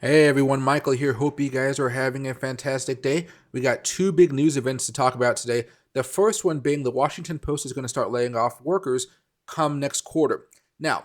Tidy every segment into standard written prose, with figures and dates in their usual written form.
Hey everyone, Michael here. Hope you guys are having a fantastic day. We got two big news events to talk about today. The first one being the Washington Post is going to start laying off workers come next quarter. Now,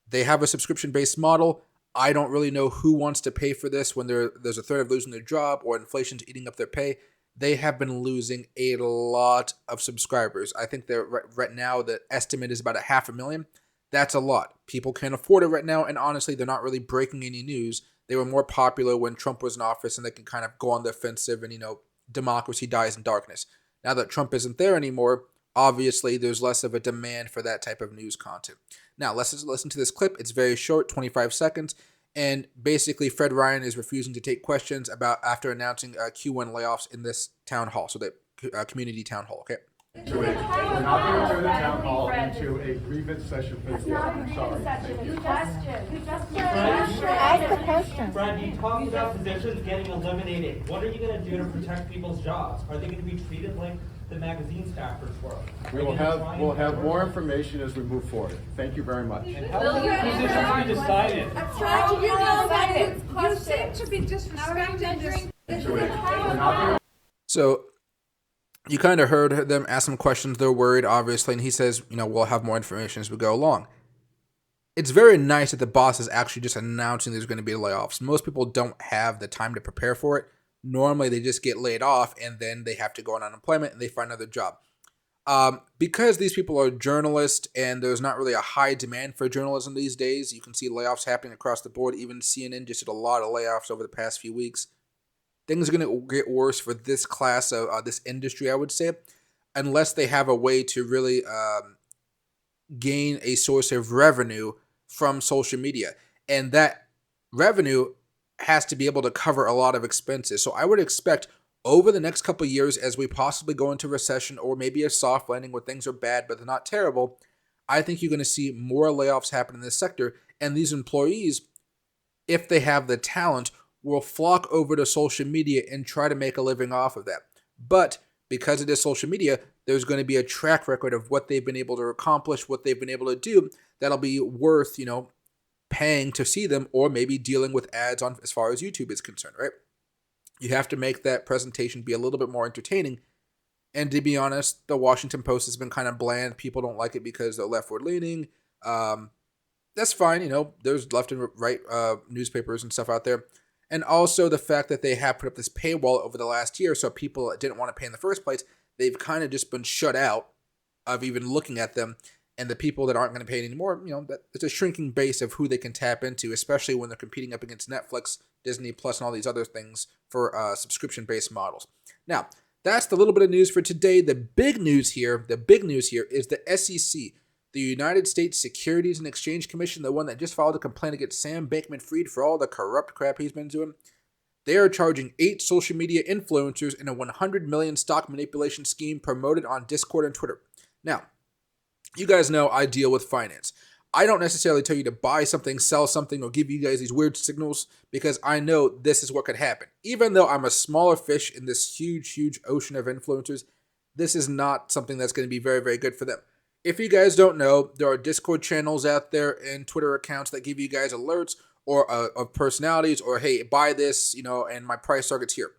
they have a subscription based model. I don't really know who wants to pay for this when there's a threat of losing their job or inflation's eating up their pay. They have been losing a lot of subscribers. I think they're right now the estimate is about a 500,000. That's a lot. People can't afford it right now, and honestly, they're not really breaking any news. They were more popular when Trump was in office, and they can kind of go on the offensive and, democracy dies in darkness. Now that Trump isn't there anymore, obviously there's less of a demand for that type of news content. Now, let's just listen to this clip. It's very short, 25 seconds. And basically, Fred Ryan is refusing to take questions about after announcing Q1 layoffs in this town hall, so the community town hall, okay? We're not going to turn the town hall into a grievance session for the board. I'm sorry. Ask the question. Brad, you talked about positions getting eliminated. What are you going to do to protect people's jobs? Are they going to be treated like the magazine staffers were? We'll have more information as we move forward. Thank you very much. And how will positions be decided? You seem to be disrespecting this. So you kind of heard them ask some questions. They're worried, obviously, and he says, we'll have more information as we go along. It's very nice that the boss is actually just announcing there's going to be layoffs. Most people don't have the time to prepare for it. Normally, they just get laid off, and then they have to go on unemployment, and they find another job. Because these people are journalists, and there's not really a high demand for journalism these days, you can see layoffs happening across the board. Even CNN just did a lot of layoffs over the past few weeks. Things are going to get worse for this class of this industry, I would say, unless they have a way to really gain a source of revenue from social media. And that revenue has to be able to cover a lot of expenses. So I would expect over the next couple of years, as we possibly go into recession or maybe a soft landing where things are bad but they're not terrible, I think you're going to see more layoffs happen in this sector. And these employees, if they have the talent, will flock over to social media and try to make a living off of that. But because it is social media, there's going to be a track record of what they've been able to accomplish, what they've been able to do, that'll be worth, paying to see them, or maybe dealing with ads on as far as YouTube is concerned, right? You have to make that presentation be a little bit more entertaining. And to be honest, the Washington Post has been kind of bland. People don't like it because they're leftward leaning. That's fine. There's left and right newspapers and stuff out there. And also the fact that they have put up this paywall over the last year, so people that didn't want to pay in the first place, they've kind of just been shut out of even looking at them. And the people that aren't going to pay anymore, that it's a shrinking base of who they can tap into, especially when they're competing up against Netflix, Disney Plus, and all these other things for subscription-based models. Now, that's the little bit of news for today. The big news here is the SEC, the United States Securities and Exchange Commission, the one that just filed a complaint against Sam Bankman-Fried for all the corrupt crap he's been doing. They are charging 8 social media influencers in a $100 million stock manipulation scheme promoted on Discord and Twitter. Now, you guys know I deal with finance. I don't necessarily tell you to buy something, sell something, or give you guys these weird signals because I know this is what could happen. Even though I'm a smaller fish in this huge, huge ocean of influencers, this is not something that's going to be very, very good for them. If you guys don't know, there are Discord channels out there and Twitter accounts that give you guys alerts or of personalities or, hey, buy this, and my price target's here.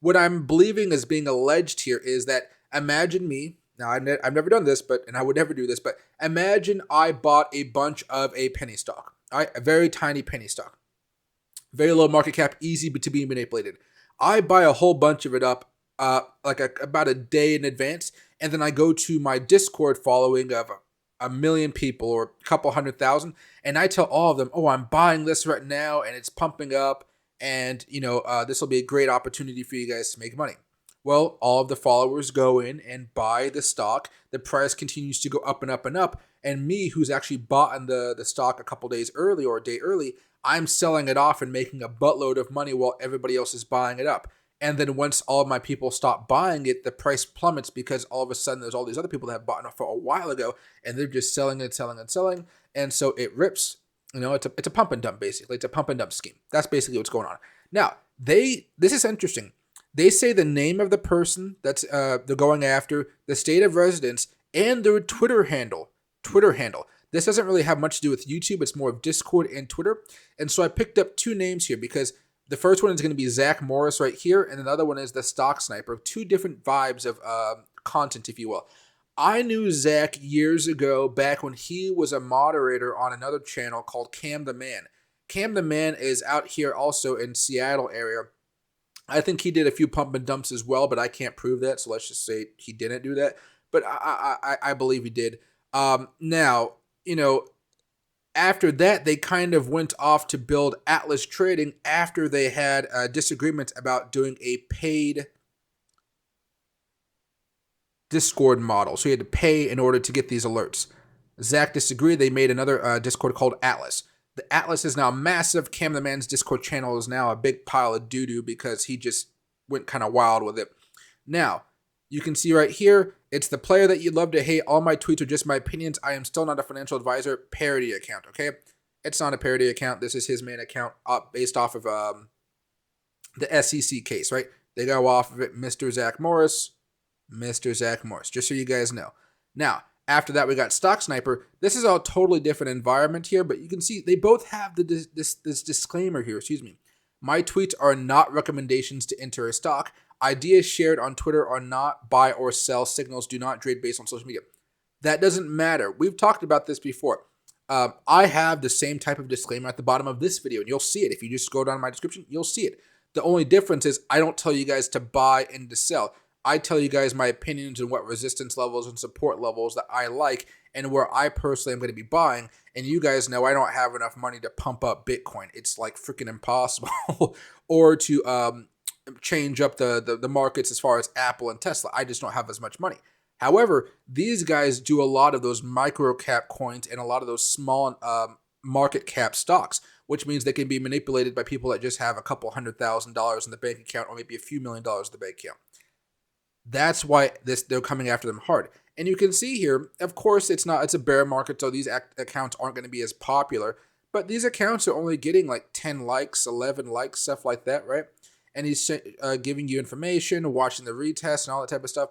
What I'm believing is being alleged here is that imagine me. Now, I've never done this, and I would never do this, but imagine I bought a bunch of a penny stock, all right? A very tiny penny stock. Very low market cap, easy to be manipulated. I buy a whole bunch of it up about a day in advance, and then I go to my Discord following of a million people or a couple 100,000, and I tell all of them, oh, I'm buying this right now, and it's pumping up, and, this will be a great opportunity for you guys to make money. Well, all of the followers go in and buy the stock. The price continues to go up and up and up. And me, who's actually bought in the stock a couple days early or a day early, I'm selling it off and making a buttload of money while everybody else is buying it up. And then once all of my people stop buying it, the price plummets because all of a sudden there's all these other people that have bought it for a while ago, and they're just selling and selling and selling. And so it rips. It's a pump and dump, basically. It's a pump and dump scheme. That's basically what's going on. Now, this is interesting. They say the name of the person that's they're going after, the state of residence, and their Twitter handle. This doesn't really have much to do with YouTube. It's more of Discord and Twitter. And so I picked up two names here because the first one is going to be Zach Morris right here, and another one is the Stock Sniper. Two different vibes of content, if you will. I knew Zach years ago, back when he was a moderator on another channel called Cam the Man. Cam the Man is out here also in Seattle area. I think he did a few pump and dumps as well, but I can't prove that, so let's just say he didn't do that. But I believe he did. Now, after that, they kind of went off to build Atlas Trading after they had a disagreement about doing a paid Discord model. So you had to pay in order to get these alerts. Zach disagreed. They made another Discord called Atlas. The Atlas is now massive. Cam the Man's Discord channel is now a big pile of doo-doo because he just went kind of wild with it. Now, you can see right here, it's the player that you love to hate. All my tweets are just my opinions. I am still not a financial advisor. Parody account, okay? It's not a parody account. This is his main account based off of the SEC case, right? They go off of it, Mr. Zach Morris, just so you guys know. Now, after that, we got Stock Sniper. This is a totally different environment here, but you can see they both have this disclaimer here, My tweets are not recommendations to enter a stock. Ideas shared on Twitter are not buy or sell. Signals do not trade based on social media. That doesn't matter. We've talked about this before. I have the same type of disclaimer at the bottom of this video, and you'll see it. If you just go down my description, you'll see it. The only difference is I don't tell you guys to buy and to sell. I tell you guys my opinions and what resistance levels and support levels that I like and where I personally am going to be buying. And you guys know I don't have enough money to pump up Bitcoin. It's like freaking impossible. Or to change up the markets as far as Apple and Tesla. I just don't have as much money. However, these guys do a lot of those micro cap coins and a lot of those small market cap stocks, which means they can be manipulated by people that just have a couple $100,000 in the bank account or maybe a few $1,000,000 in the bank account. That's why they're coming after them hard. And you can see here, of course, it's a bear market, so these accounts aren't going to be as popular. But these accounts are only getting like 10 likes, 11 likes, stuff like that, right? And he's giving you information, watching the retest, and all that type of stuff.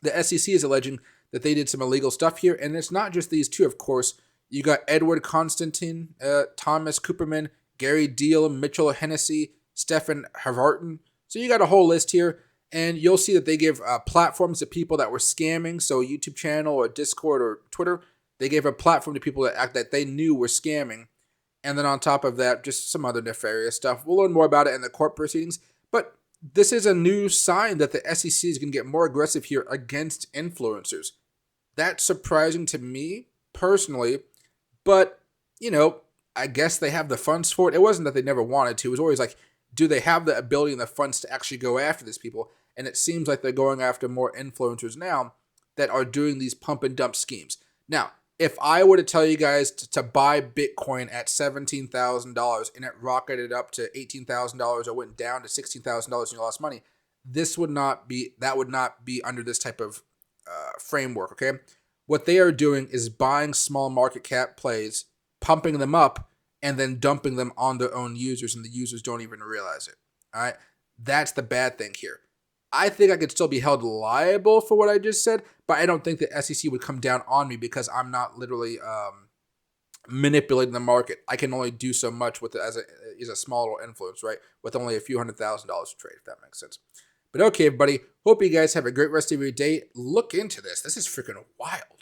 The SEC is alleging that they did some illegal stuff here, and it's not just these two, of course. You got Edward Constantine, Thomas Cooperman, Gary Deal, Mitchell Hennessy, Stephen Havarton. So you got a whole list here. And you'll see that they give platforms to people that were scamming. So YouTube channel or Discord or Twitter, they gave a platform to people that they knew were scamming. And then on top of that, just some other nefarious stuff. We'll learn more about it in the court proceedings. But this is a new sign that the SEC is going to get more aggressive here against influencers. That's surprising to me personally. But, I guess they have the funds for it. It wasn't that they never wanted to. It was always like, do they have the ability and the funds to actually go after these people? And it seems like they're going after more influencers now that are doing these pump and dump schemes. Now, if I were to tell you guys to buy Bitcoin at $17,000 and it rocketed up to $18,000 or went down to $16,000 and you lost money, that would not be under this type of framework, okay? What they are doing is buying small market cap plays, pumping them up, and then dumping them on their own users, and the users don't even realize it, all right? That's the bad thing here. I think I could still be held liable for what I just said, but I don't think the SEC would come down on me because I'm not literally manipulating the market. I can only do so much with it as a small influence, right? With only a few $100,000 to trade, if that makes sense. But okay, everybody. Hope you guys have a great rest of your day. Look into this. This is freaking wild.